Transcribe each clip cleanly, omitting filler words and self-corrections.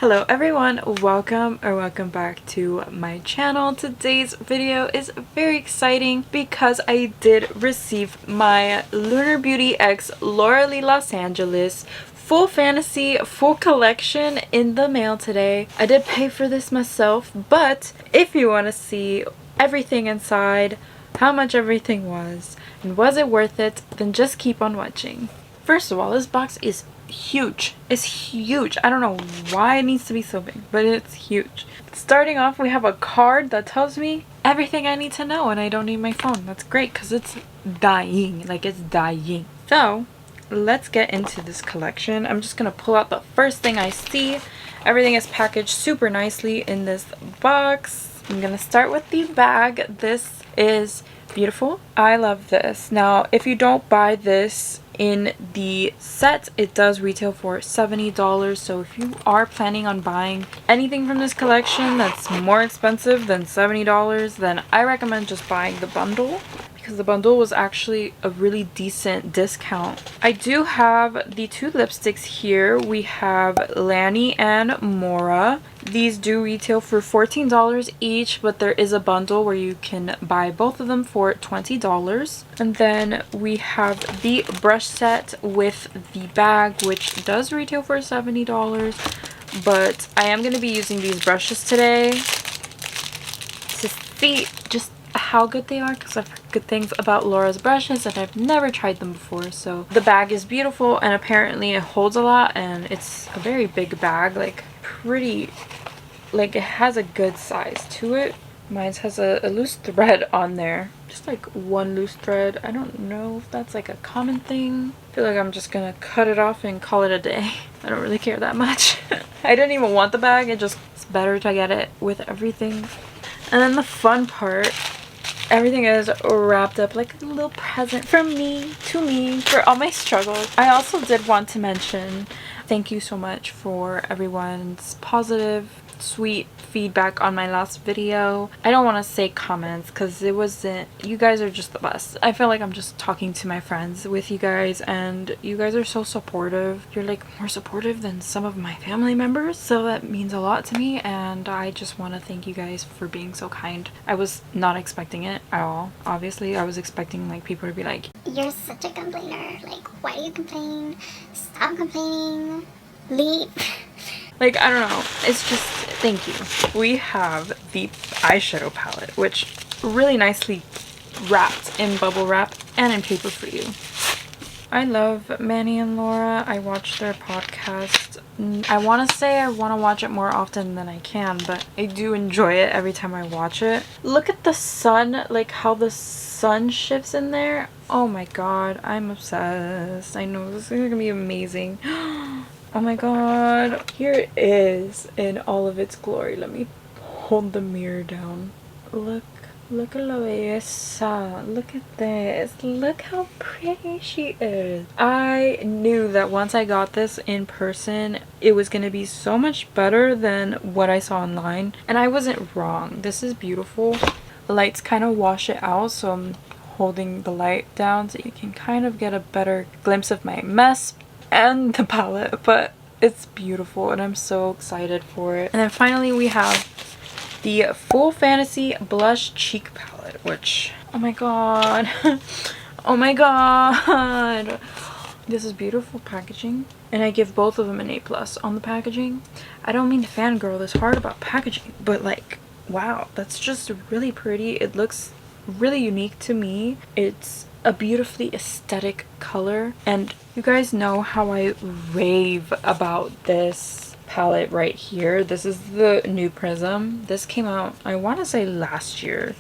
Hello everyone, welcome back to my channel. Today's video is very exciting because I did receive my Lunar Beauty X Laura Lee Los Angeles full fantasy full collection in the mail today. I did pay for this myself, but if you want to see everything inside, how much everything was, and was it worth it, then just keep on watching. First of all, this box is huge. It's huge. I don't know why it needs to be so big, but it's huge. Starting off, we have a card that tells me everything I need to know, and I don't need my phone. That's great because it's dying. Like, it's dying. So let's get into this collection. I'm just gonna pull out the first thing I see. Everything is packaged super nicely in this box. I'm gonna start with the bag. This is beautiful. I love this. Now, if you don't buy this in the set, it does retail for $70. So if you are planning on buying anything from this collection that's more expensive than $70, then I recommend just buying the bundle, because the bundle was actually a really decent discount. I do have the two lipsticks here. We have Lanny and Maura. These do retail for $14 each, but there is a bundle where you can buy both of them for $20. And then we have the brush set with the bag, which does retail for $70, but I am going to be using these brushes today to see just how good they are, because I've heard good things about Laura's brushes and I've never tried them before. So the bag is beautiful, and apparently it holds a lot, and it's a very big bag, like pretty, like it has a good size to it. Mine has a loose thread on there, just like one loose thread. I don't know if that's like a common thing. I feel like I'm just gonna cut it off and call it a day. I don't really care that much. I didn't even want the bag, it's better to get it with everything. And then the fun part, everything is wrapped up like a little present from me to me for all my struggles. I also did want to mention thank you so much for everyone's positive, sweet feedback on my last video. I don't want to say comments because it wasn't, you guys are just the best. I feel like I'm just talking to my friends with you guys, and you guys are so supportive. You're like more supportive than some of my family members, so that means a lot to me, and I just want to thank you guys for being so kind. I was not expecting it at all. Obviously, I was expecting like people to be like, "You're such a complainer, like why do you complain? Stop complaining, leave." Like, I don't know. It's just, thank you. We have the eyeshadow palette, which really nicely wrapped in bubble wrap and in paper for you. I love Manny and Laura. I watch their podcast. I want to say I want to watch it more often than I can, but I do enjoy it every time I watch it. Look at the sun, like how the sun shifts in there. Oh my god, I'm obsessed. I know this is going to be amazing. Oh my god, here it is in all of its glory. Let me hold the mirror down. Look at la belleza. Look at this. Look how pretty she is. I knew that once I got this in person, it was going to be so much better than what I saw online. And I wasn't wrong. This is beautiful. The lights kind of wash it out, so I'm holding the light down so you can kind of get a better glimpse of my mess and the palette, but it's beautiful and I'm so excited for it. And then finally we have the Full Fantasy Blush Cheek Palette, which, oh my god. Oh my god, this is beautiful packaging, and I give both of them an A+ on the packaging. I don't mean to fangirl this hard about packaging, but like, wow, that's just really pretty. It looks really unique to me. It's a beautifully aesthetic color, and you guys know how I rave about this palette right here. This is the Nude Prism. This came out, I want to say last year,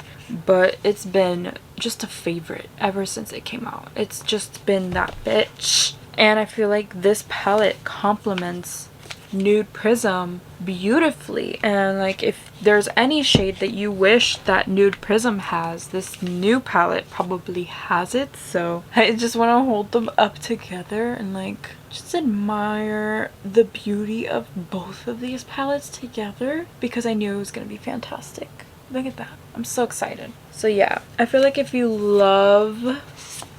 but it's been just a favorite ever since it came out. It's just been that bitch, and I feel like this palette complements Nude Prism beautifully. And like, if there's any shade that you wish that Nude Prism has, this new palette probably has it. So I just want to hold them up together and like just admire the beauty of both of these palettes together, because I knew it was gonna be fantastic. Look at that. I'm so excited. So yeah, I feel like if you love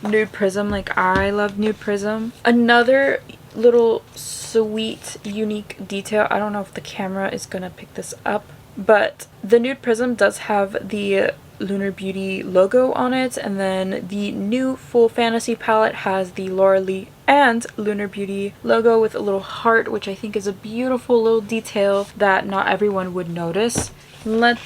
Nude Prism like I love Nude Prism, another little sweet, unique detail. I don't know if the camera is gonna pick this up, but the Nude Prism does have the Lunar Beauty logo on it, and then the new Full Fantasy palette has the Laura Lee and Lunar Beauty logo with a little heart, which I think is a beautiful little detail that not everyone would notice. Let's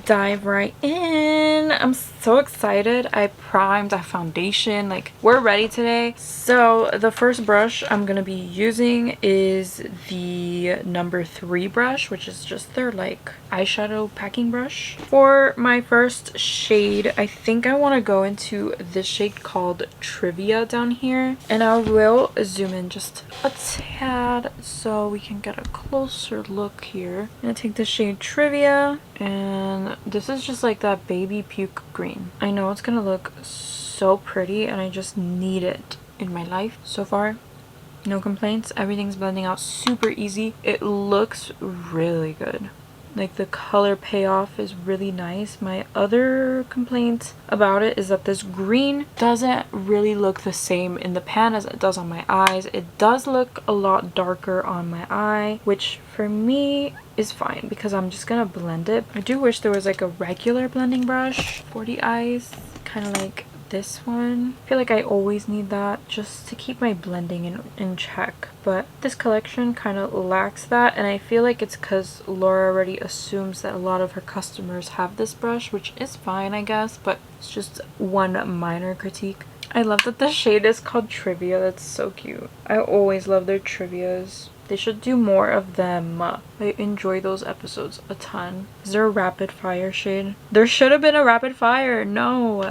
dive right in. I'm so excited. I primed, I foundation, like we're ready today. So the first brush I'm gonna be using is the number 3 brush, which is just their like eyeshadow packing brush. For my first shade, I think I want to go into this shade called Trivia down here, and I will zoom in just a tad so we can get a closer look here. I'm gonna take the shade Trivia, and this is just like that baby puke green. I know it's gonna look so pretty and I just need it in my life. So far, no complaints. Everything's blending out super easy. It looks really good. Like the color payoff is really nice. My other complaint about it is that this green doesn't really look the same in the pan as it does on my eyes. It does look a lot darker on my eye, which for me is fine because I'm just gonna blend it. I do wish there was like a regular blending brush for the eyes, kind of like this one. I feel like I always need that just to keep my blending in check, but this collection kind of lacks that, and I feel like it's because Laura already assumes that a lot of her customers have this brush, which is fine I guess, but it's just one minor critique. I love that the shade is called Trivia. That's so cute. I always love their trivias. They should do more of them. I enjoy those episodes a ton. Is there a rapid fire shade? There should have been a rapid fire. No,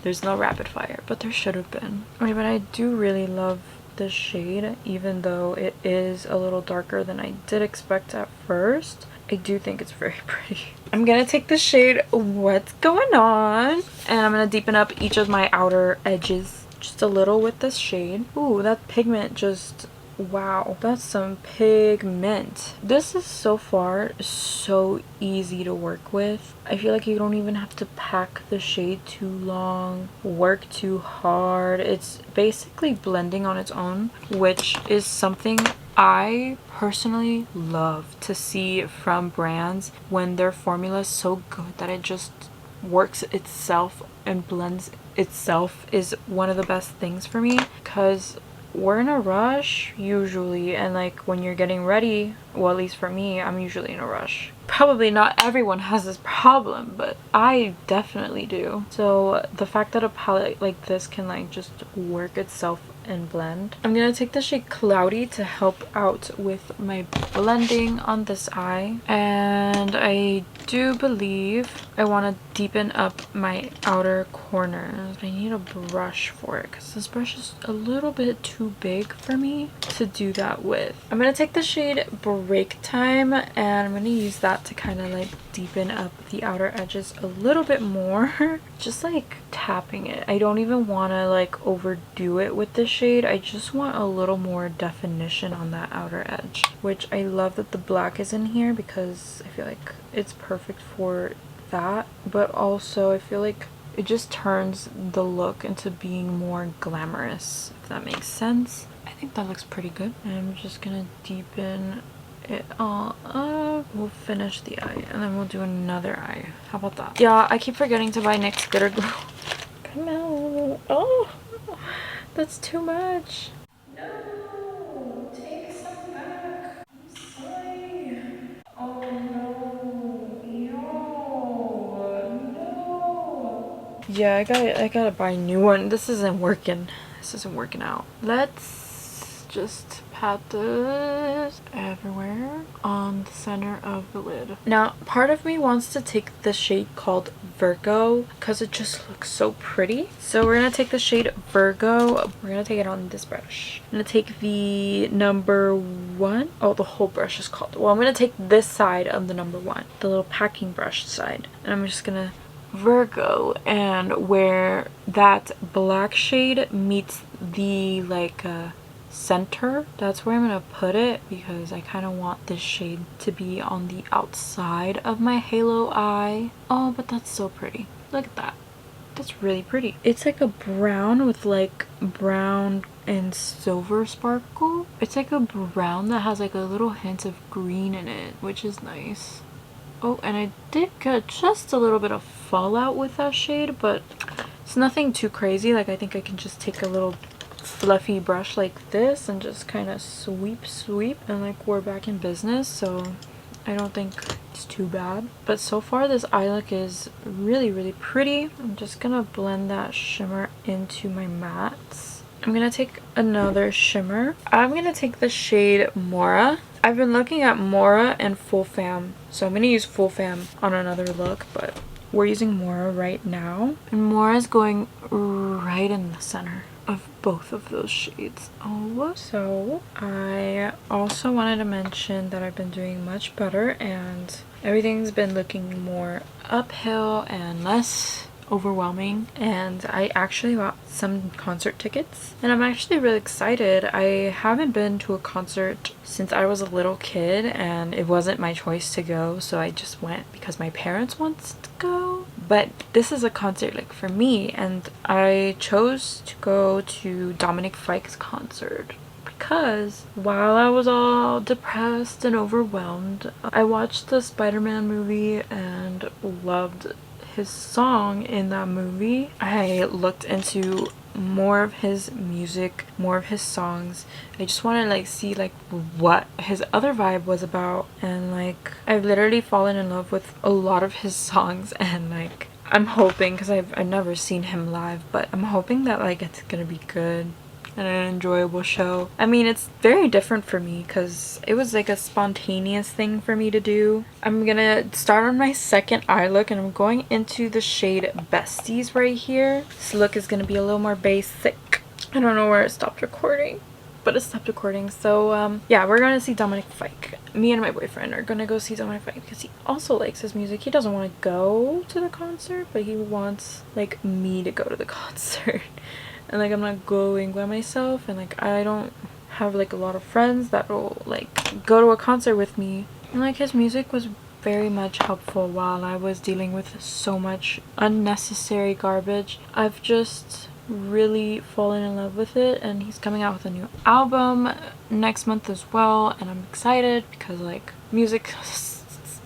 there's no rapid fire, but there should have been. Okay, but I do really love this shade, even though it is a little darker than I did expect at first. I do think it's very pretty. I'm gonna take the shade What's Going On, and I'm gonna deepen up each of my outer edges just a little with this shade. Ooh, that pigment just... wow, that's some pigment. This is so far so easy to work with. I feel like you don't even have to pack the shade too long, work too hard. It's basically blending on its own, which is something I personally love to see from brands when their formula is so good that it just works itself and blends itself. Is one of the best things for me, because we're in a rush usually, and like when you're getting ready, well, at least for me, I'm usually in a rush. Probably not everyone has this problem, but I definitely do. So the fact that a palette like this can like just work itself and blend. I'm gonna take the shade Cloudy to help out with my blending on this eye, and I do believe I want to deepen up my outer corners. I need a brush for it because this brush is a little bit too big for me to do that with. I'm gonna take the shade Break Time, and I'm gonna use that to kind of like deepen up the outer edges a little bit more. Just like tapping it. I don't even want to like overdo it with this shade. I just want a little more definition on that outer edge, which I love that the black is in here because I feel like it's perfect for that, but also I feel like it just turns the look into being more glamorous, if that makes sense. I think that looks pretty good. I'm just gonna deepen it all up. We'll finish the eye and then we'll do another eye. How about that? Yeah, I keep forgetting to buy NYX Glitter Glue. Come on. Oh, that's too much. No, take some back. I'm sorry. Oh no. No. Yeah, I gotta buy a new one. This isn't working. This isn't working out. Let's just pat this everywhere on the center of the lid. Now, part of me wants to take the shade called Virgo because it just looks so pretty. So we're gonna take the shade Virgo. We're gonna take it on this brush. I'm gonna take the number 1. Oh, the whole brush is called. Well, I'm gonna take this side of the number 1, the little packing brush side, and I'm just gonna Virgo, and where that black shade meets the like center, that's where I'm gonna put it because I kind of want this shade to be on the outside of my halo eye. Oh, but that's so pretty. Look at that. That's really pretty. It's like a brown with like brown in Silver Sparkle. It's like a brown that has like a little hint of green in it, which is nice. Oh, and I did get just a little bit of fallout with that shade, but it's nothing too crazy. Like, I think I can just take a little fluffy brush like this and just kind of sweep, and like we're back in business. So I don't think it's too bad. But so far this eye look is really pretty. I'm just gonna blend that shimmer into my mattes. I'm gonna take another shimmer. I'm gonna take the shade Maura. I've been looking at Maura and Full Fam, so I'm gonna use Full Fam on another look, but we're using Maura right now. And Maura's going right in the center of both of those shades. Oh, so I also wanted to mention that I've been doing much better and everything's been looking more uphill and less overwhelming, and I actually bought some concert tickets and I'm actually really excited. I haven't been to a concert since I was a little kid and it wasn't my choice to go, so I just went because my parents wanted to go. But this is a concert like for me, and I chose to go to Dominic Fike's concert because while I was all depressed and overwhelmed, I watched the Spider-Man movie and loved his song in that movie. I looked into more of his music, more of his songs. I just want to like see like what his other vibe was about, and like I've literally fallen in love with a lot of his songs, and like I'm hoping, because I've never seen him live, but I'm hoping that like it's gonna be good and an enjoyable show. I mean, it's very different for me because it was like a spontaneous thing for me to do. I'm gonna start on my second eye look and I'm going into the shade Besties right here. This look is gonna be a little more basic. I don't know where it stopped recording, but it stopped recording. So yeah, we're gonna see Dominic Fike. Me and my boyfriend are gonna go see Dominic Fike because he also likes his music. He doesn't want to go to the concert, but he wants like me to go to the concert. And like I'm not going by myself, and like I don't have like a lot of friends that will like go to a concert with me. And like his music was very much helpful while I was dealing with so much unnecessary garbage. I've just really fallen in love with it, and he's coming out with a new album next month as well, and I'm excited because like music's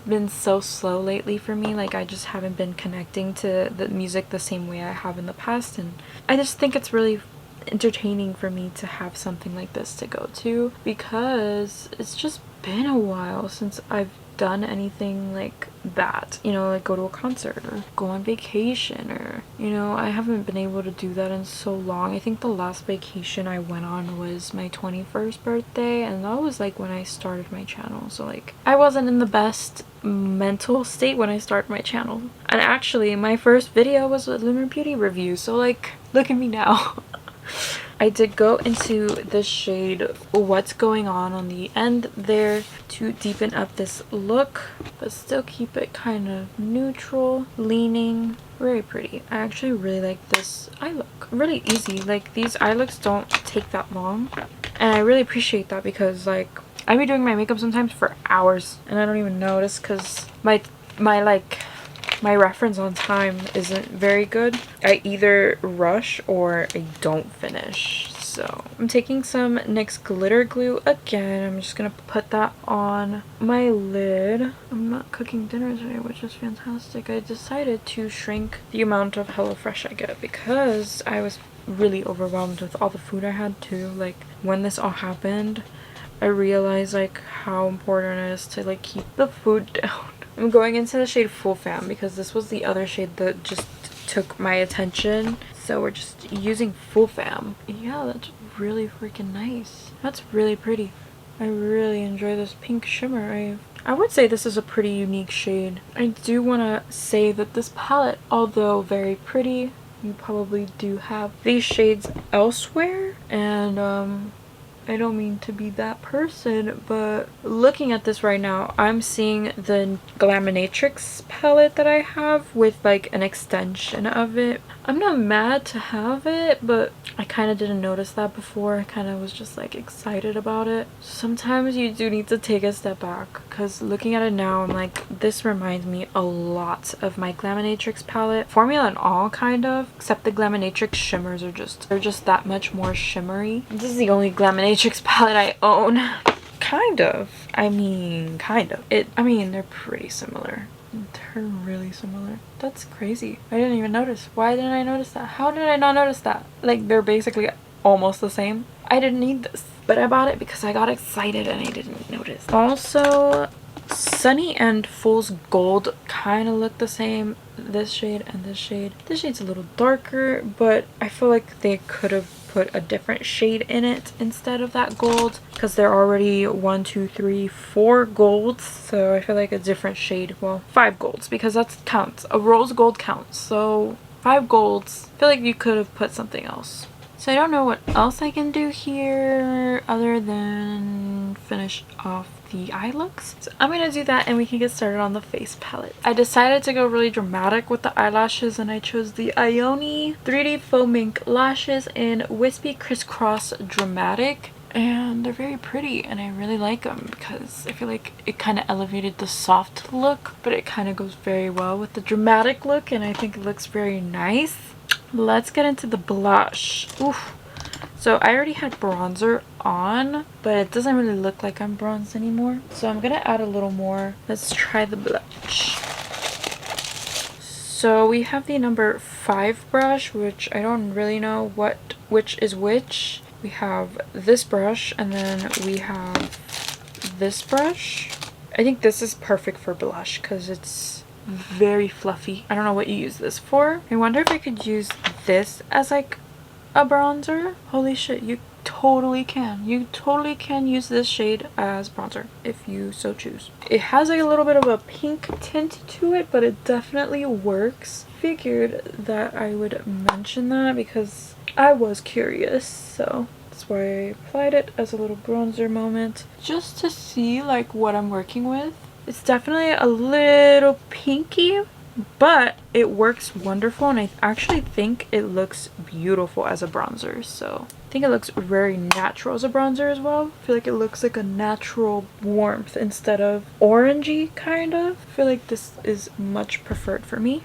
been so slow lately for me. Like I just haven't been connecting to the music the same way I have in the past, and I just think it's really entertaining for me to have something like this to go to because it's just been a while since I've done anything like that, you know, like go to a concert or go on vacation, or you know, I haven't been able to do that in so long. I think the last vacation I went on was my 21st birthday, and that was like when I started my channel, so like I wasn't in the best mental state when I started my channel. And actually my first video was a lunar beauty review, so like look at me now. I did go into the shade What's Going On the end there to deepen up this look, but still keep it kind of neutral leaning. Very pretty. I actually really like this eye look. Really easy. Like these eye looks don't take that long, and I really appreciate that because like I be doing my makeup sometimes for hours and I don't even notice because my reference on time isn't very good. I either rush or I don't finish. So I'm taking some NYX glitter glue again. I'm just gonna put that on my lid. I'm not cooking dinner today, which is fantastic. I decided to shrink the amount of HelloFresh I get because I was really overwhelmed with all the food I had too. Like when this all happened, I realized like how important it is to like keep the food down. I'm going into the shade Full Fam because this was the other shade that just took my attention. So we're just using Full Fam. Yeah, that's really freaking nice. That's really pretty. I really enjoy this pink shimmer. I would say this is a pretty unique shade. I do want to say that this palette, although very pretty, you probably do have these shades elsewhere, and I don't mean to be that person, but looking at this right now, I'm seeing the Glaminatrix palette that I have with like an extension of it. I'm not mad to have it, but I kind of didn't notice that before. I kind of was just like excited about it. Sometimes you do need to take a step back, because looking at it now, I'm like, this reminds me a lot of my Glaminatrix palette. Formula and all, kind of, except the Glaminatrix shimmers are they're just that much more shimmery. This is the only Glaminatrix palette I own. Kind of. I mean, kind of. I mean, they're pretty similar. They're really similar. That's crazy. I didn't even notice. Why didn't I notice that? How did I not notice that? Like, they're basically almost the same. I didn't need this, but I bought it because I got excited and I didn't notice. Also, Sunny and Fool's Gold kind of look the same. This shade and this shade. This shade's a little darker, but I feel like they could have put a different shade in it instead of that gold, because there are already 1, 2, 3, 4 golds, so I feel like a different shade, well, 5 golds, because that counts. A rose gold counts, so 5 golds. I feel like you could have put something else. So I don't know what else I can do here other than finish off the eye looks. So I'm gonna do that and we can get started on the face palette. I decided to go really dramatic with the eyelashes, and I chose the Ioni 3D Faux Mink lashes in Wispy Crisscross Dramatic. And they're very pretty and I really like them because I feel like it kind of elevated the soft look, but it kind of goes very well with the dramatic look, and I think it looks very nice. Let's get into the blush. Oof. So I already had bronzer on, but it doesn't really look like I'm bronzed anymore. So I'm gonna add a little more. Let's try the blush. So we have the number 5 brush, which I don't really know which is which. We have this brush and then we have this brush. I think this is perfect for blush because it's very fluffy. I don't know what you use this for. I wonder if I could use this as like a bronzer. Holy shit, you totally can. You totally can use this shade as bronzer if you so choose. It has like a little bit of a pink tint to it, but it definitely works. Figured that I would mention that because I was curious, so that's why I applied it as a little bronzer moment just to see like what I'm working with. It's definitely a little pinky, but it works wonderful, and I actually think it looks beautiful as a bronzer. So I think it looks very natural as a bronzer as well. I feel like it looks like a natural warmth instead of orangey, kind of. I feel like this is much preferred for me.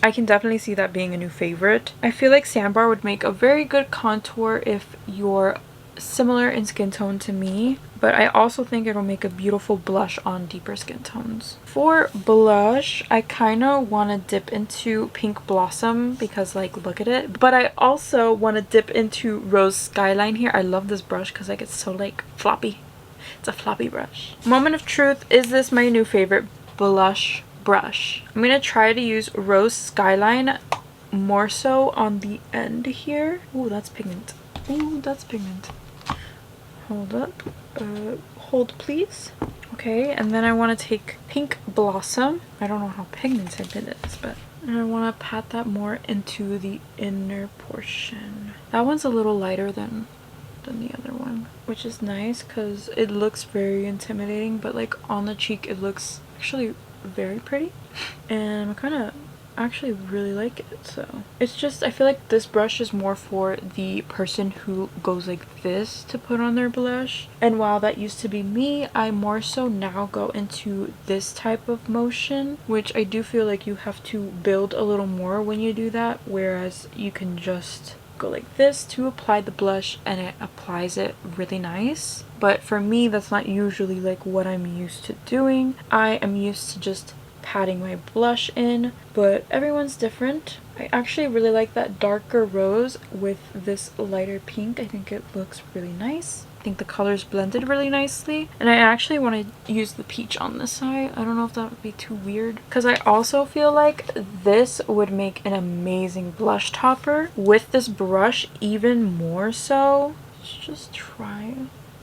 I can definitely see that being a new favorite. I feel like Sandbar would make a very good contour if you're similar in skin tone to me, but I also think it'll make a beautiful blush on deeper skin tones. For blush, I kind of want to dip into Pink Blossom because like look at it, but I also want to dip into Rose Skyline here. I love this brush because like it's so like floppy. It's a floppy brush. Moment of truth, is this my new favorite blush brush? I'm gonna try to use Rose Skyline more so on the end here. Ooh, that's pigment. Ooh, that's pigment. Hold up. Hold please. Okay, and then I want to take Pink Blossom. I don't know how pigmented it is, but I want to pat that more into the inner portion. That one's a little lighter than the other one, which is nice because it looks very intimidating, but like on the cheek it looks actually very pretty, and I kind of actually really like it. So it's just, I feel like this brush is more for the person who goes like this to put on their blush, and while that used to be me, I more so now go into this type of motion, which I do feel like you have to build a little more when you do that, whereas you can just go like this to apply the blush and it applies it really nice. But for me, that's not usually like what I'm used to doing. I am used to just patting my blush in, but everyone's different. I actually really like that darker rose with this lighter pink. I think it looks really nice. I think the colors blended really nicely, and I actually want to use the peach on this side. I don't know if that would be too weird, because I also feel like this would make an amazing blush topper with this brush even more so. Let's just try.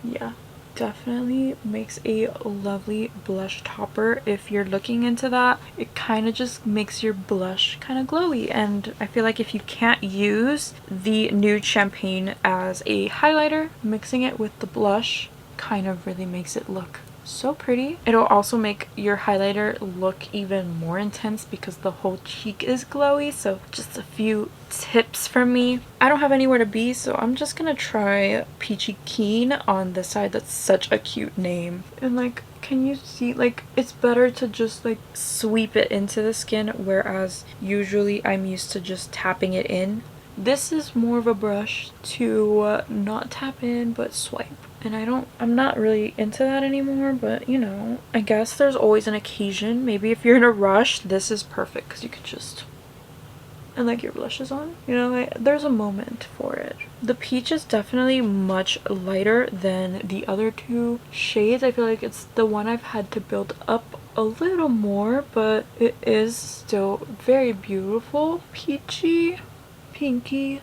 Yeah, definitely makes a lovely blush topper. If you're looking into that, it kind of just makes your blush kind of glowy, and I feel like if you can't use the nude champagne as a highlighter, mixing it with the blush kind of really makes it look so pretty. It'll also make your highlighter look even more intense because the whole cheek is glowy. So just a few tips from me. I don't have anywhere to be, so I'm just gonna try Peachy Keen on the side. That's such a cute name. And like, can you see, like, it's better to just like sweep it into the skin, whereas usually I'm used to just tapping it in. This is more of a brush to not tap in but swipe. And I'm not really into that anymore, but you know, I guess there's always an occasion. Maybe if you're in a rush, this is perfect because you could just, and like your blush is on, you know, like, there's a moment for it. The peach is definitely much lighter than the other two shades. I feel like it's the one I've had to build up a little more, but it is still very beautiful. Peachy, pinky,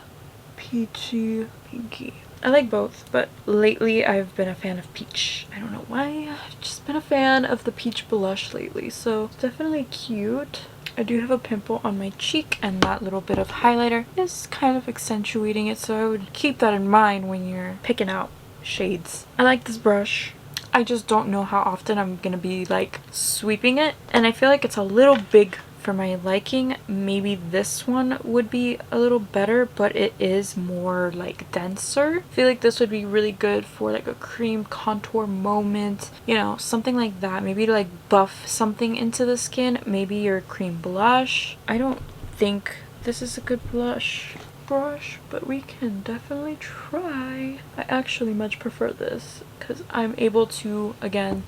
peachy, pinky. I like both, but lately I've been a fan of peach. I don't know why. I've just been a fan of the peach blush lately, so it's definitely cute. I do have a pimple on my cheek, and that little bit of highlighter is kind of accentuating it, so I would keep that in mind when you're picking out shades. I like this brush. I just don't know how often I'm gonna be like sweeping it, and I feel like it's a little big for my liking. Maybe this one would be a little better, but it is more like denser. I feel like this would be really good for like a cream contour moment, you know, something like that. Maybe to like buff something into the skin. Maybe your cream blush. I don't think this is a good blush brush, but we can definitely try. I actually much prefer this because I'm able to, again,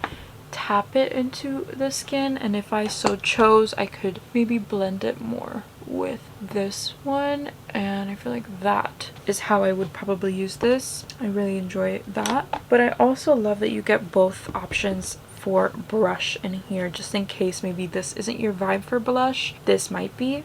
tap it into the skin, and if I so chose, I could maybe blend it more with this one, and I feel like that is how I would probably use this. I really enjoy that, but I also love that you get both options for brush in here, just in case maybe this isn't your vibe for blush. This might be.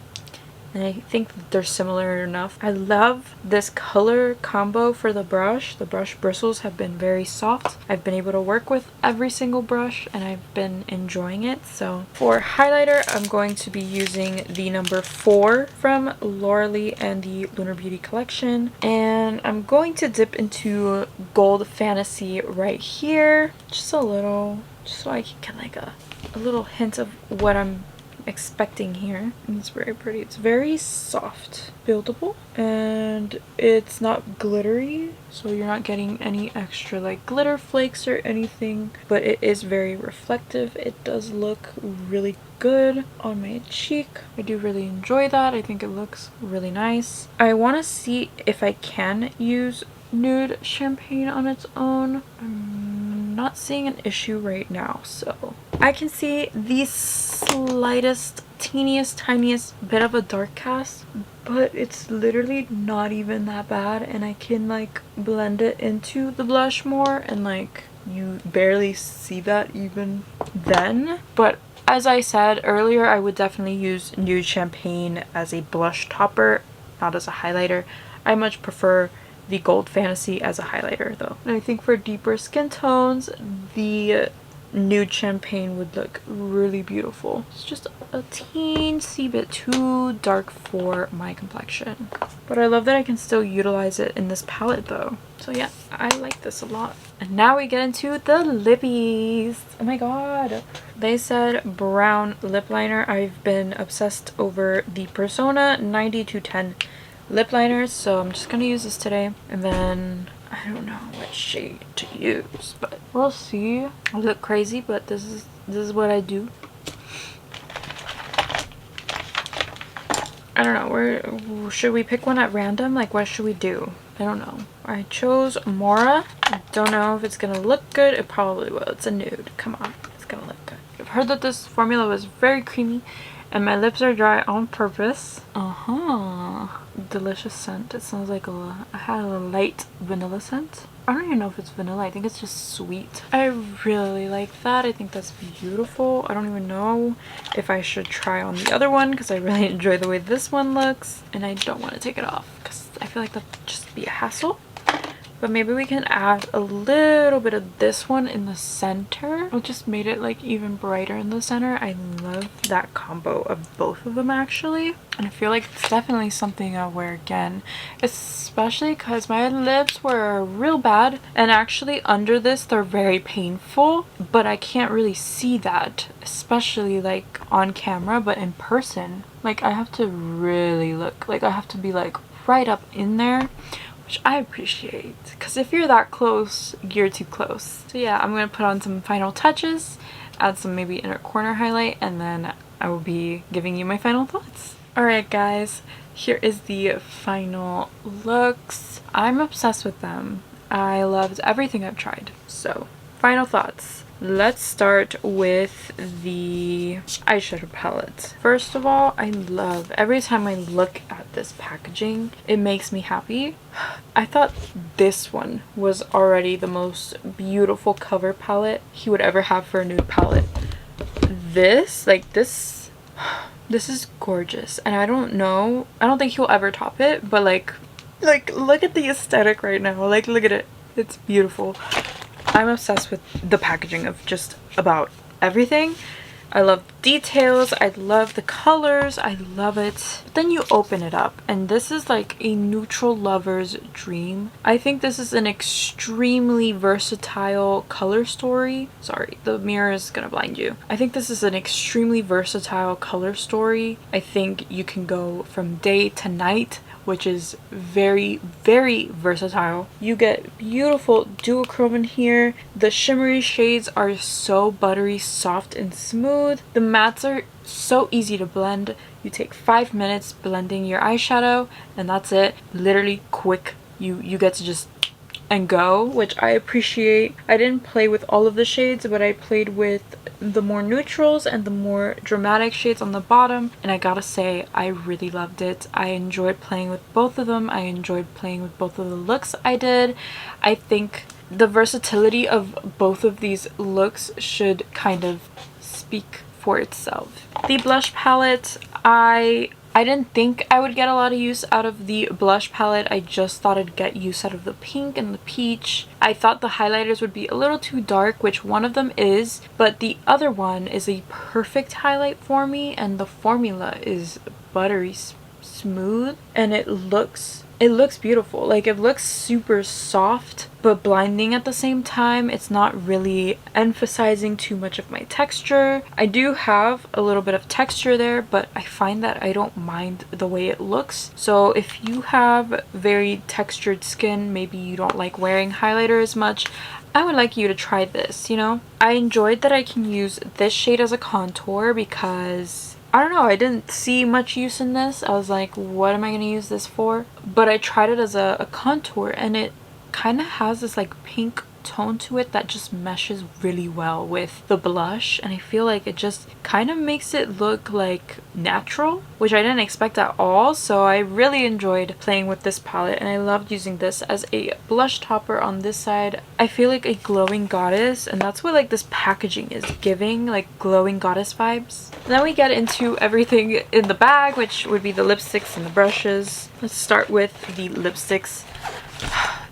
And I think that they're similar enough. I love this color combo for the brush. The brush bristles have been very soft. I've been able to work with every single brush and I've been enjoying it. So for highlighter, I'm going to be using the number 4 from Laura and the Lunar Beauty collection. And I'm going to dip into Gold Fantasy right here. Just a little, just so I can get like a little hint of what I'm expecting here. And it's very pretty. It's very soft, buildable, and it's not glittery, so you're not getting any extra like glitter flakes or anything, but it is very reflective. It does look really good on my cheek. I do really enjoy that. I think it looks really nice. I want to see if I can use nude champagne on its own. I'm not seeing an issue right now, so I can see the slightest, teeniest, tiniest bit of a dark cast, but it's literally not even that bad, and I can like blend it into the blush more, and like you barely see that even then. But as I said earlier, I would definitely use nude champagne as a blush topper, not as a highlighter. I much prefer the Gold Fantasy as a highlighter though. And I think for deeper skin tones, the nude champagne would look really beautiful. It's just a teensy bit too dark for my complexion, but I love that I can still utilize it in this palette though. So yeah, I like this a lot. And now we get into the lippies. Oh my god, they said brown lip liner. I've been obsessed over the Persona 90-10 lip liners, so I'm just gonna use this today, and then I don't know what shade to use, but we'll see. I look crazy, but this is what I do. I don't know, where should we pick one at random? Like, what should we do? I don't know. I chose Maura. I don't know if it's gonna look good. It probably will. It's a nude. Come on, it's gonna look good. I've heard that this formula was very creamy and my lips are dry on purpose. Delicious scent. It smells like I had a light vanilla scent. I don't even know if it's vanilla. I think it's just sweet. I really like that. I think that's beautiful. I don't even know if I should try on the other one because I really enjoy the way this one looks, and I don't want to take it off because I feel like that'd just be a hassle. but maybe we can add a little bit of this one in the center. It just made it like even brighter in the center. I love that combo of both of them actually, and I feel like it's definitely something I'll wear again, especially because my lips were real bad, and actually under this they're very painful, but I can't really see that, especially like on camera, but in person like I have to really look, like I have to be like right up in there, which I appreciate, because if you're that close, you're too close. So yeah, I'm gonna put on some final touches, add some maybe inner corner highlight, and then I will be giving you my final thoughts. Alright guys, here is the final looks. I'm obsessed with them. I loved everything I've tried. So, final thoughts. Let's start with the eyeshadow palette. First of all, I love, every time I look at this packaging, it makes me happy. I thought this one was already the most beautiful cover palette he would ever have for a nude palette. This, like this is gorgeous, and I don't think he'll ever top it, but like look at the aesthetic right now. Like look at it. It's beautiful. I'm obsessed with the packaging of just about everything. I love details, I love the colors, I love it. But then you open it up and this is like a neutral lover's dream. I think this is an extremely versatile color story. Sorry, the mirror is gonna blind you. I think this is an extremely versatile color story. I think you can go from day to night, which is very, very versatile. You get beautiful duochrome in here. The shimmery shades are so buttery, soft, and smooth. The mattes are so easy to blend. You take 5 minutes blending your eyeshadow, and that's it. Literally quick. You get to just and go, which I appreciate. I didn't play with all of the shades, but I played with the more neutrals and the more dramatic shades on the bottom, and I gotta say I really loved it. I enjoyed playing with both of them. I enjoyed playing with both of the looks I did. I think the versatility of both of these looks should kind of speak for itself. The blush palette, I didn't think I would get a lot of use out of the blush palette. I just thought I'd get use out of the pink and the peach. I thought the highlighters would be a little too dark, which one of them is, but the other one is a perfect highlight for me, and the formula is buttery smooth, and it looks beautiful. Like it looks super soft but blinding at the same time. It's not really emphasizing too much of my texture. I do have a little bit of texture there, but I find that I don't mind the way it looks. So if you have very textured skin, maybe you don't like wearing highlighter as much, I would like you to try this, you know? I enjoyed that I can use this shade as a contour because I don't know, I didn't see much use in this. I was like, what am I going to use this for? But I tried it as a contour, and it kind of has this like pink tone to it that just meshes really well with the blush, and I feel like it just kind of makes it look like natural, which I didn't expect at all. So I really enjoyed playing with this palette, and I loved using this as a blush topper on this side. I feel like a glowing goddess, and that's what like this packaging is giving, like glowing goddess vibes. And then we get into everything in the bag, which would be the lipsticks and the brushes. Let's start with the lipsticks.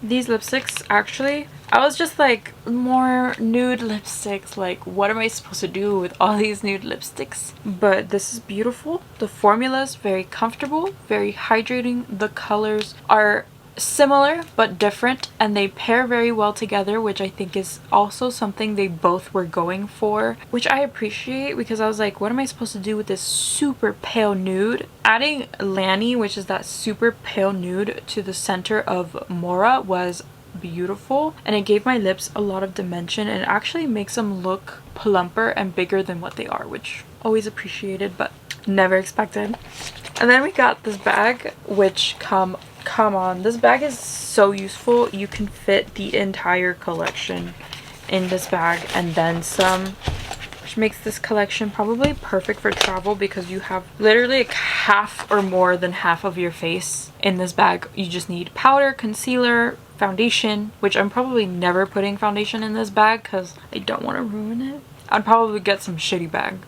These lipsticks, actually, I was just like, more nude lipsticks, like what am I supposed to do with all these nude lipsticks? But this is beautiful. The formula is very comfortable, very hydrating. The colors are similar but different, and they pair very well together, which I think is also something they both were going for, which I appreciate, because I was like, what am I supposed to do with this super pale nude? Adding Lanny, which is that super pale nude, to the center of Maura was beautiful, and it gave my lips a lot of dimension, and it actually makes them look plumper and bigger than what they are, which always appreciated but never expected. And then we got this bag, which come on, this bag is so useful. You can fit the entire collection in this bag and then some, which makes this collection probably perfect for travel, because you have literally like half or more than half of your face in this bag. You just need powder, concealer, foundation, which I'm probably never putting foundation in this bag because I don't want to ruin it. I'd probably get some shitty bag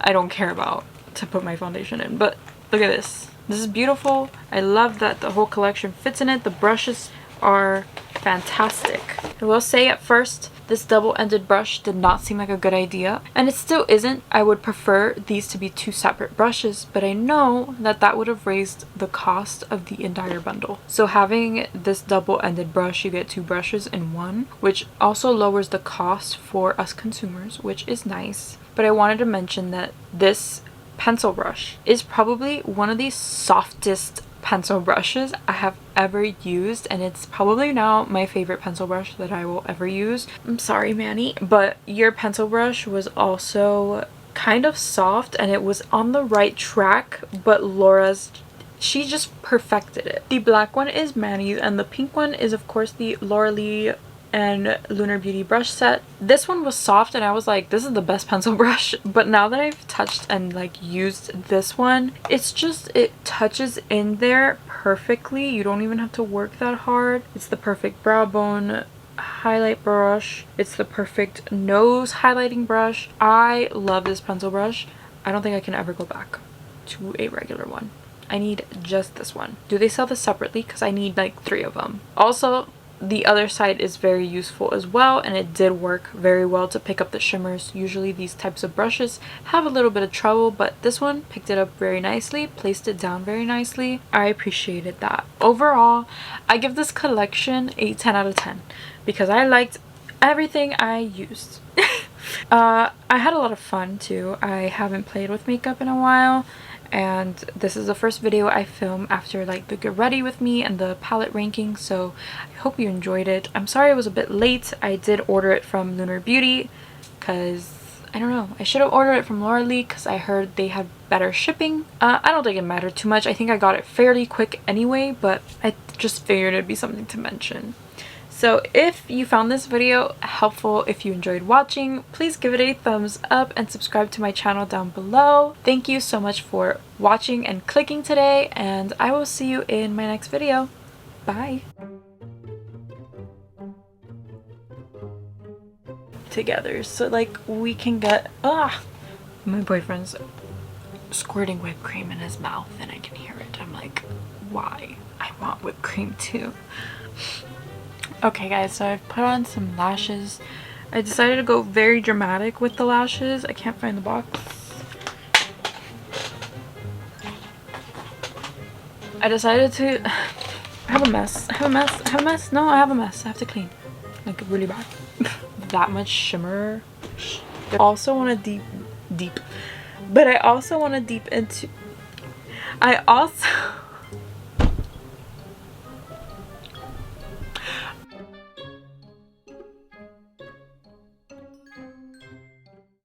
I don't care about to put my foundation in. But look at this. This is beautiful. I love that the whole collection fits in it. The brushes are fantastic. I will say at first, this double-ended brush did not seem like a good idea, and it still isn't. I would prefer these to be two separate brushes, but I know that that would have raised the cost of the entire bundle. So having this double-ended brush, you get two brushes in one, which also lowers the cost for us consumers, which is nice. But I wanted to mention that this pencil brush is probably one of the softest pencil brushes I have ever used, and it's probably now my favorite pencil brush that I will ever use. I'm sorry, Manny, but your pencil brush was also kind of soft and it was on the right track, but Laura's, she just perfected it. The black one is Manny's and the pink one is of course the Laura Lee and Lunar Beauty brush set. This one was soft and I was like, this is the best pencil brush. But now that I've touched and like used this one, it's just, it touches in there perfectly. You don't even have to work that hard. It's the perfect brow bone highlight brush. It's the perfect nose highlighting brush. I love this pencil brush. I don't think I can ever go back to a regular one. I need just this one. Do they sell this separately? Because I need like 3 of them. Also, the other side is very useful as well, and it did work very well to pick up the shimmers. Usually these types of brushes have a little bit of trouble, but this one picked it up very nicely, placed it down very nicely. I appreciated that. Overall, I give this collection a 10 out of 10 because I liked everything I used. I had a lot of fun too. I haven't played with makeup in a while, and this is the first video I film after like the get ready with me and the palette ranking, so I hope you enjoyed it. I'm sorry I was a bit late. I did order it from Lunar Beauty because I don't know, I should have ordered it from Laura Lee because I heard they had better shipping. I don't think it mattered too much. I think I got it fairly quick anyway, but I just figured it'd be something to mention. So if you found this video helpful, if you enjoyed watching, please give it a thumbs up and subscribe to my channel down below. Thank you so much for watching and clicking today, and I will see you in my next video. Bye! Together so like we can get my boyfriend's squirting whipped cream in his mouth and I can hear it. I'm like, why? I want whipped cream too. Okay guys, so I've put on some lashes. I decided to go very dramatic with the lashes. I can't find the box. I decided to I have a mess. I have a mess. I have a mess. No, I have a mess. I have to clean. Like really bad. That much shimmer. I also want to deep but I also want to deep into